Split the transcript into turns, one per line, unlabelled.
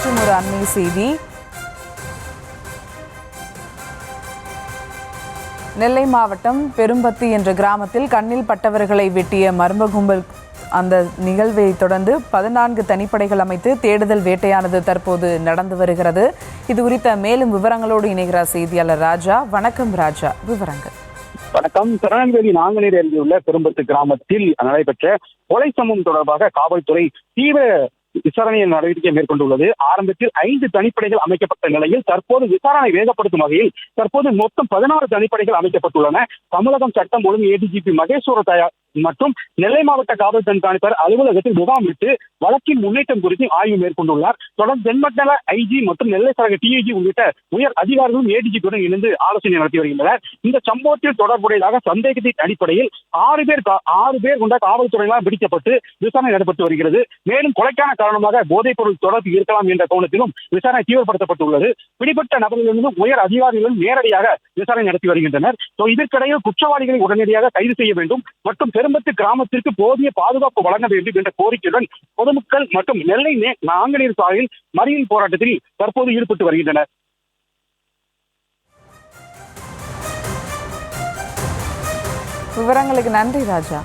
மற்றும் ஒரு அண்மை செய்தி. நெல்லை மாவட்டம் பெரும்பத்தி என்ற கிராமத்தில் கண்ணில் பட்டவர்களை வெட்டிய மர்ம கும்பல் அந்த நிகழ்வை தொடர்ந்து 14 தனிப்படைகள் அமைத்து தேடுதல் வேட்டையானது தற்போது நடந்து வருகிறது. இது குறித்த மேலும் விவரங்களோடு இணைகிறார் செய்தியாளர் ராஜா. வணக்கம் ராஜா, விவரங்கள்.
வணக்கம். திருநெல்வேலி நாங்குநேரி அருகே உள்ள பெரும்பத்து கிராமத்தில் நடைபெற்ற கொலை சம்பவம் தொடர்பாக காவல்துறை தீவிர விசாரணை நடவடிக்கை மேற்கொண்டுள்ளது. ஆரம்பத்தில் 5 தனிப்படைகள் அமைக்கப்பட்ட நிலையில் தற்போது விசாரணை வேகப்படுத்தும் வகையில் தற்போது மொத்தம் 16 தனிப்படைகள் அமைக்கப்பட்டுள்ளன. தமிழகம் சட்டம் ஒழுங்கு ஏடிஜிபி மகேஸ்வர தயா மற்றும் நெல்லை மாவட்ட காவல் கண்காணிப்பாளர் அலுவலகத்தில் முகாமிட்டு வழக்கின் முன்னேற்றம் குறித்து ஆய்வு மேற்கொண்டுள்ளார். தொடர்ந்து தென்மண்டல ஐஜி மற்றும் நெல்லை சரக டிஐஜி உள்ளிட்ட உயர் அதிகாரிகளும் ஏடிஜிபியுடன் இணைந்து ஆலோசனை நடத்தி வருகின்றனர். இந்த சம்பவத்தில் தொடர்புடையதாக சந்தேகத்தின் அடிப்படையில் 6 பேர் கொண்ட காவல்துறையினால் பிடிக்கப்பட்டு விசாரணை நடத்தப்பட்டு வருகிறது. மேலும் கொலைக்கான காரணமாக போதைப் பொருள் தொடர்பு இருக்கலாம் என்ற கோணத்திலும் விசாரணை தீவிரப்படுத்தப்பட்டுள்ளது. பிடிப்பட்ட நபர்களிலிருந்து உயர் அதிகாரிகளும் நேரடியாக விசாரணை நடத்தி வருகின்றனர். இதற்கிடையில் குற்றவாளிகளை உடனடியாக கைது செய்ய வேண்டும் மற்றும் பெரும்பத்து கிராமத்திற்கு போதிய பாதுகாப்பு வழங்க வேண்டும் என்ற கோரிக்கையுடன் பொதுமக்கள் மற்றும் நெல்லை நாங்குநேரி சாலையில் மறியல் போராட்டத்தில் தற்போது ஈடுபட்டு வருகின்றனர்.
விவரங்களுக்கு நன்றி ராஜா.